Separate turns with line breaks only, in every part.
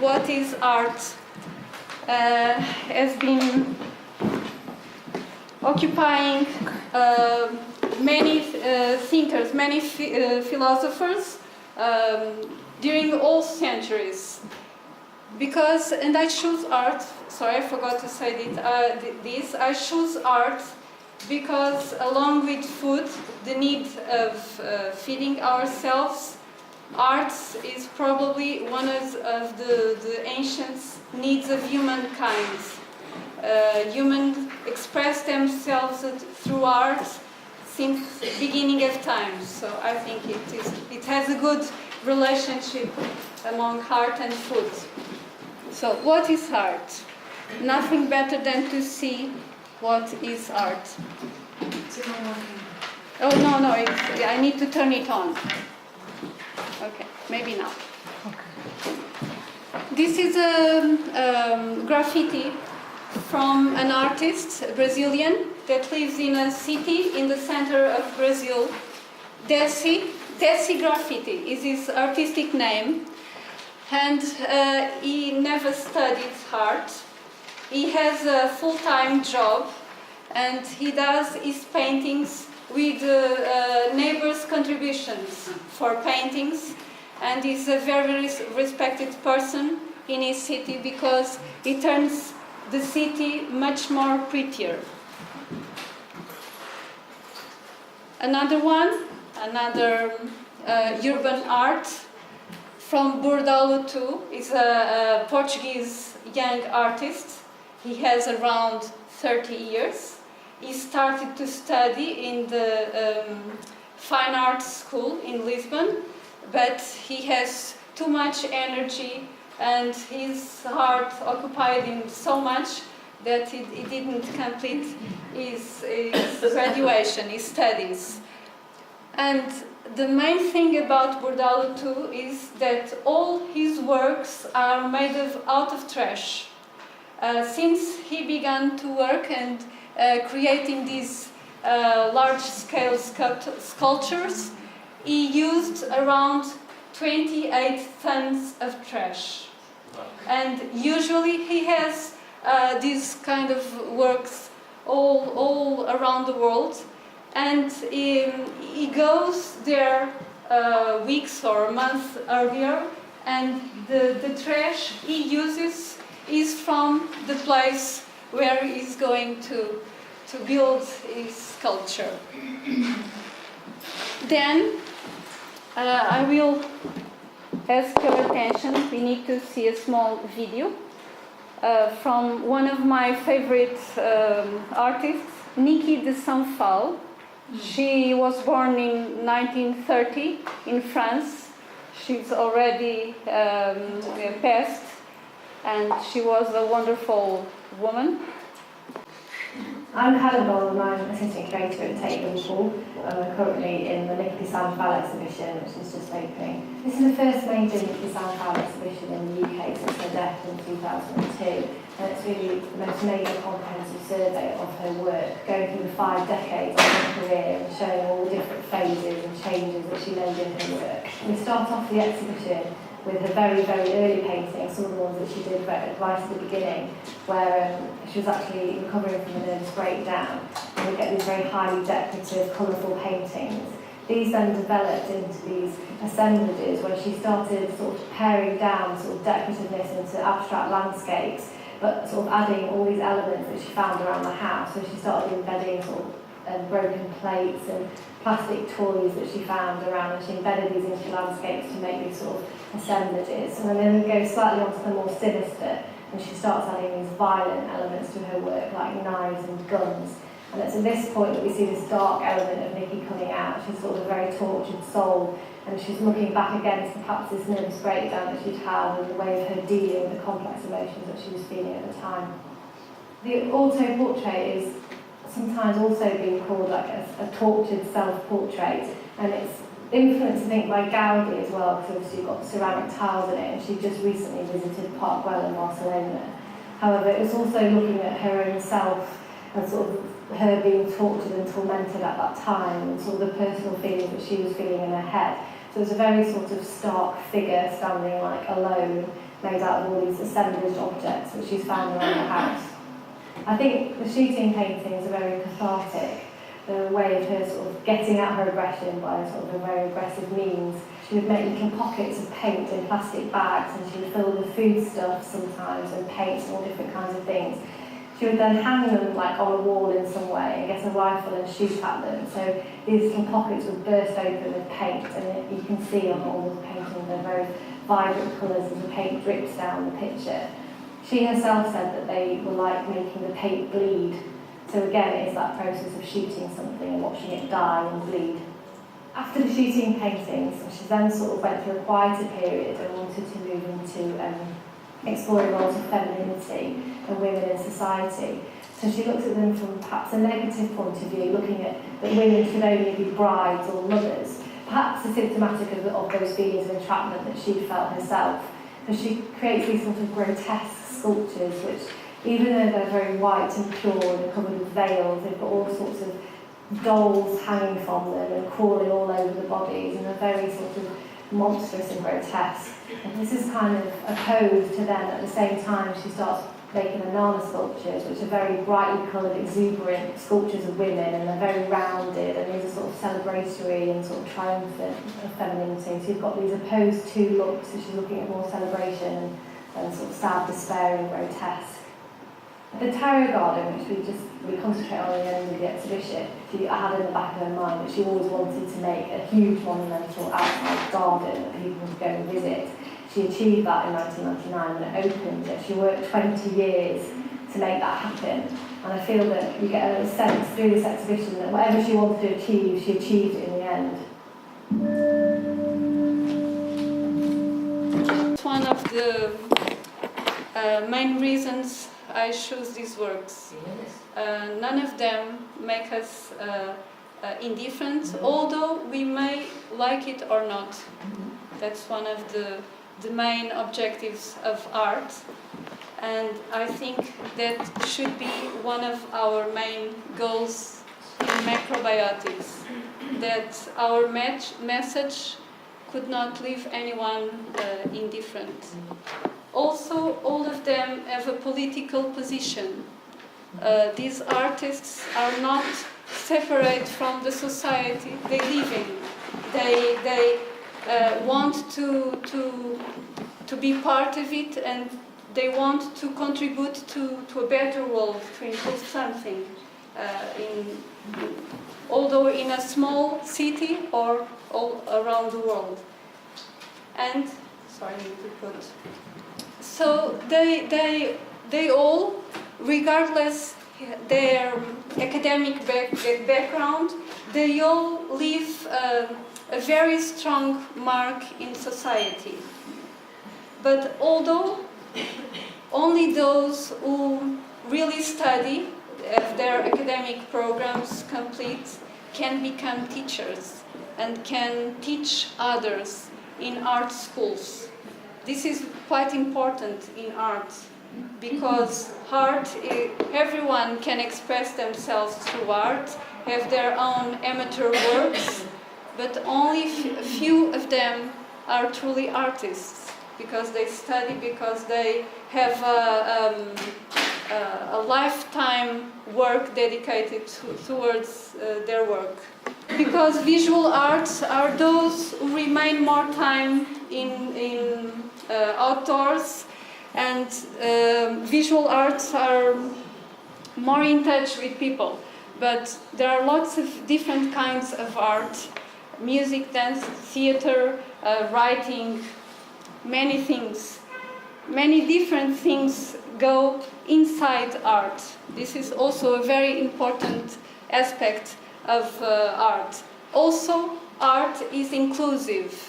what is art has been occupying many thinkers, many philosophers during all centuries. Because, and I choose art, sorry, I forgot to say this, I choose art because along with food, the need of feeding ourselves, art is probably one of the ancient needs of humankind. Humans express themselves through art since the beginning of time. So I think it has a good relationship among art and food. So what is art? Nothing better than to see what is art. Oh no, I need to turn it on. Okay, maybe now. Okay. This is a graffiti from an artist, a Brazilian, that lives in a city in the center of Brazil. Desi Graffiti is his artistic name, and he never studied art. He has a full-time job, and he does his paintings with neighbors' contributions for paintings, and he's a very respected person in his city because he turns the city much more prettier. Another urban art from Bordalo too is a Portuguese young artist. He has around 30 years. He started to study in the fine arts school in Lisbon, but he has too much energy and his heart occupied him so much that he didn't complete his graduation, his studies. And the main thing about Bordalo too is that all his works are made out of trash. Since he began to work and creating these large-scale sculptures, he used around 28 tons of trash. And usually he has these kind of works all around the world, and he goes there weeks or months earlier, and the trash he uses is from the place where he's going to build his sculpture. Then I will ask your attention. We need to see a small video from one of my favorite artists, Niki de Saint-Phal. She was born in 1930 in France. She's already passed, and she was a wonderful woman.
I'm Helen Ball, I'm assistant curator at Tate Liverpool. I'm currently in the Niki de Saint-Phal exhibition, which is just opening. This is the first major Niki de Saint-Phal exhibition in the UK since her death in 2002, and it's really the most major comprehensive survey of her work, going through the 5 decades of her career and showing all the different phases and changes that she made in her work. We start off the exhibition with her very, very early paintings, some of the ones that she did right at the beginning, where she was actually recovering from a nervous breakdown, and we get these very highly decorative, colourful paintings. These then developed into these assemblages where she started sort of paring down sort of decorativeness into abstract landscapes, but sort of adding all these elements that she found around the house. So she started embedding sort of broken plates and plastic toys that she found around, and she embedded these into landscapes to make these sort of assemblages. And then we go slightly onto the more sinister, and she starts adding these violent elements to her work, like knives and guns. And it's at this point that we see this dark element of Niki coming out. She's sort of a very tortured soul, and she's looking back against perhaps this nervous breakdown that she'd had and the way of her dealing with the complex emotions that she was feeling at the time. The auto-portrait is sometimes also being called like a tortured self-portrait, and it's influenced, I think, by Gaudi as well, because obviously you've got ceramic tiles in it, and she just recently visited Park Güell in Barcelona. However, it was also looking at her own self and sort of her being tortured and tormented at that time, and sort of the personal feelings that she was feeling in her head. So it was a very sort of stark figure standing like alone, made out of all these assemblaged objects which she's found around the house. I think the shooting paintings are very cathartic. They're a way of her sort of getting at her aggression by sort of a very aggressive means. She would make little pockets of paint in plastic bags, and she would fill with foodstuffs sometimes and paints and all different kinds of things. She would then hang them like on a wall in some way and get a rifle and shoot at them. So these little pockets would burst open with paint, and you can see on all the paintings they're very vibrant colours as the paint drips down the picture. She herself said that they were like making the paint bleed. So again, it is that process of shooting something and watching it die and bleed. After the shooting paintings, she then sort of went through a quieter period and wanted to move into exploring roles of femininity and women in society. So she looked at them from perhaps a negative point of view, looking at that women should only be brides or mothers, perhaps a symptomatic of those feelings of entrapment that she felt herself. So she creates these sort of grotesque sculptures which, even though they're very white and pure and they're covered with veils, they've got all sorts of dolls hanging from them and crawling all over the bodies, and they're very sort of monstrous and grotesque. And this is kind of opposed to then, at the same time, she starts making banana sculptures, which are very brightly coloured, exuberant sculptures of women, and they're very rounded, and these are sort of celebratory and sort of triumphant of femininity. So you've got these opposed two looks, so she's looking at more celebration and sort of sad despair and grotesque. The tarot garden, which we concentrate on at the end of the exhibition, she had in the back of her mind that she always wanted to make a huge monumental outside garden that people would go and visit. She achieved that in 1999 when it opened. She worked 20 years to make that happen. And I feel that you get a sense through this exhibition that whatever she wanted to achieve, she achieved it in the end.
It's one of the main reasons I choose these works. None of them make us indifferent, although we may like it or not. That's one of the main objectives of art, and I think that should be one of our main goals in Macrobiotics, that our message could not leave anyone indifferent. Also, all of them have a political position. These artists are not separate from the society they live in. They want to be part of it, and they want to contribute to a better world, to improve something, although in a small city or all around the world. And sorry, I need to put. So they all, regardless their academic background, they all leave a very strong mark in society. But although only those who really study, have their academic programs complete, can become teachers and can teach others in art schools. This is quite important in art, because art, everyone can express themselves through art, have their own amateur works, but only a few of them are truly artists, because they study, because they have a lifetime work dedicated towards their work. Because visual arts are those who remain more time in outdoors, and visual arts are more in touch with people. But there are lots of different kinds of art: music, dance, theater, writing, many things. Many different things go inside art. This is also a very important aspect of art. Also, art is inclusive.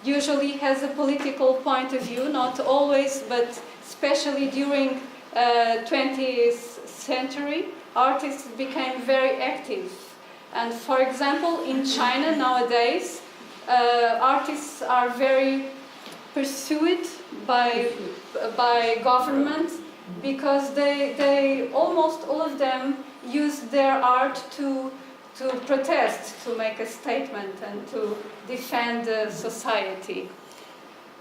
Usually has a political point of view, not always, but especially during 20th century, artists became very active. And for example, in China nowadays, artists are very pursued by government, because they almost all of them use their art to to protest, to make a statement, and to defend society.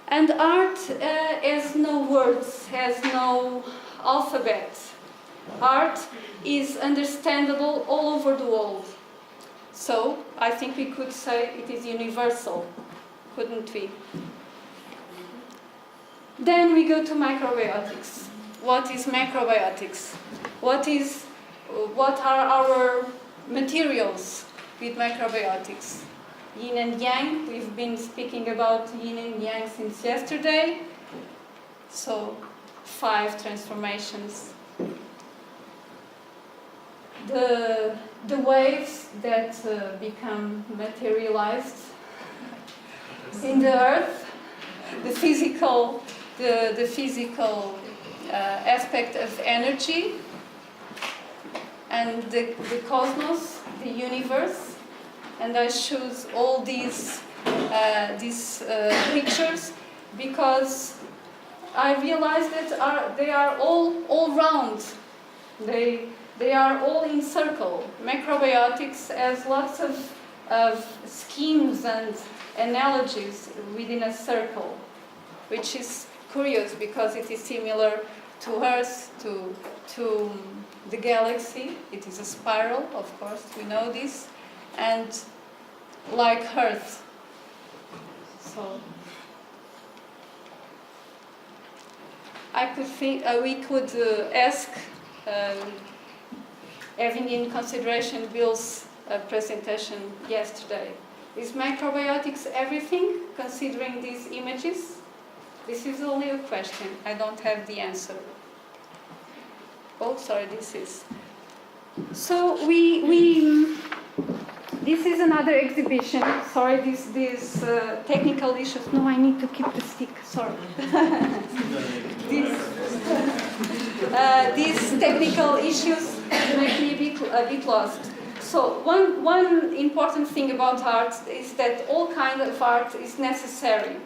And art has no words, has no alphabet. Art is understandable all over the world. So I think we could say it is universal, couldn't we? Then we go to macrobiotics. What is macrobiotics? What are our materials with macrobiotics? Yin and yang, we've been speaking about yin and yang since yesterday. So 5 transformations. The waves that become materialized in the earth, the physical aspect of energy, and the cosmos, the universe. And I choose all these pictures because I realize that they are all round. They are all in circle. Macrobiotics has lots of schemes and analogies within a circle, which is curious because it is similar to Earth, to the galaxy. It is a spiral, of course, we know this, and like Earth. So I could think we could ask, having in consideration Bill's presentation yesterday, is macrobiotics everything, considering these images? This is only a question. I don't have the answer. Oh, sorry, this is. So this is another exhibition. Sorry, these technical issues. No, I need to keep the stick. Sorry. These technical issues make me a bit lost. So one important thing about art is that all kinds of art is necessary.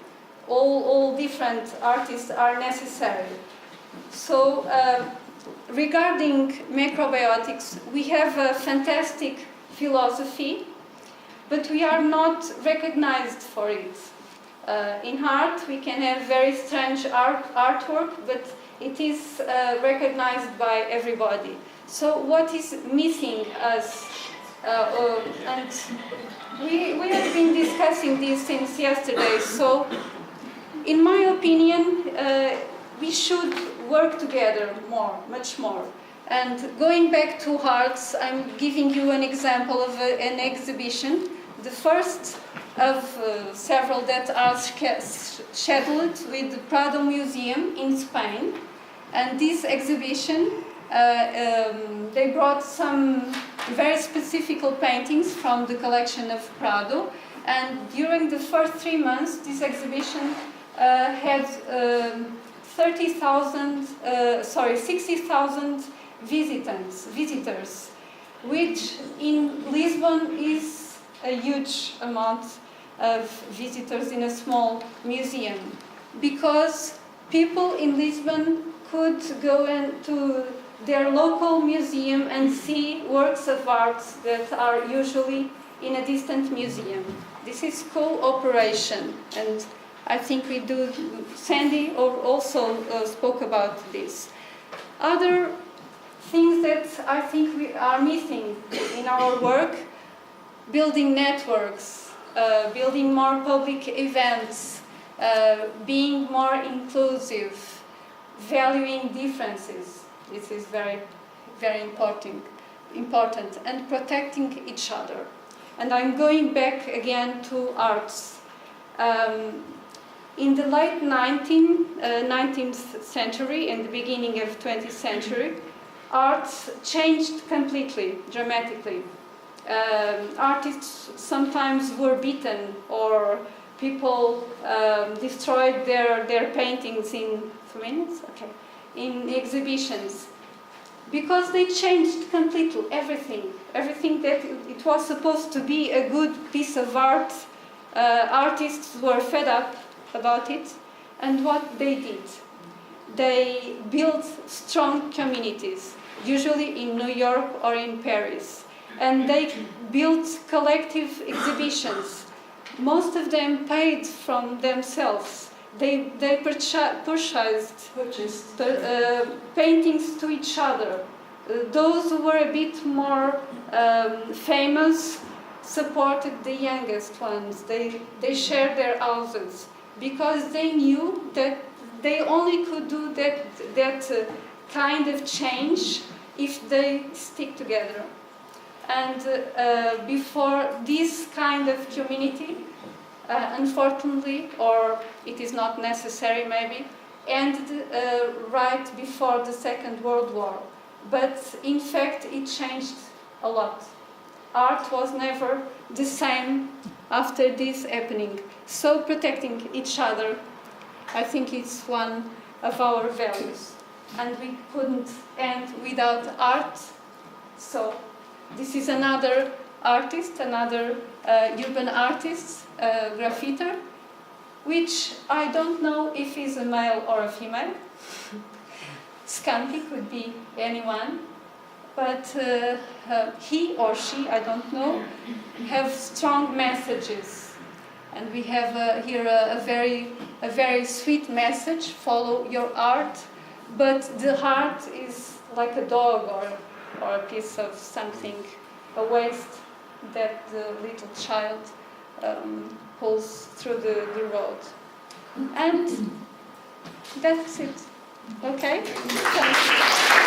All different artists are necessary. So regarding macrobiotics, we have a fantastic philosophy, but we are not recognized for it. In art, we can have very strange artwork, but it is recognized by everybody. So what is missing us? And we have been discussing these things yesterday. So, in my opinion, we should work together much more. And going back to arts, I'm giving you an example of an exhibition, the first of several that are scheduled with the Prado Museum in Spain. And this exhibition, they brought some very specific paintings from the collection of Prado. And during the first 3 months, this exhibition had 60,000 visitors, which in Lisbon is a huge amount of visitors in a small museum, because people in Lisbon could go into their local museum and see works of art that are usually in a distant museum. This is cooperation, and I think we do. Sandy also spoke about this. Other things that I think we are missing in our work: building networks, building more public events, being more inclusive, valuing differences. This is very, very important, and protecting each other. And I'm going back again to arts. In the late 19th century and the beginning of 20th century, art changed completely, dramatically. Artists sometimes were beaten, or people destroyed their paintings in 2 minutes? Okay. In exhibitions, because they changed completely everything that it was supposed to be a good piece of art. Artists were fed up about it, and what they did, they built strong communities, usually in New York or in Paris, and they built collective exhibitions. Most of them paid from themselves. They purchased paintings to each other. Those who were a bit more famous supported the youngest ones. They shared their houses because they knew that they only could do that kind of change if they stick together. And before this kind of community, unfortunately, or it is not necessary maybe, ended right before the Second World War. But in fact, it changed a lot. Art was never the same after this happening. So protecting each other, I think it's one of our values. And we couldn't end without art. So this is another artist, another urban artist, graffiter, which I don't know if he's a male or a female. Scampy could be anyone, but he or she, I don't know, have strong messages. And we have here a very sweet message: follow your art, but the heart is like a dog or a piece of something, a waste that the little child pulls through the road. And that's it. Okay? Thank you.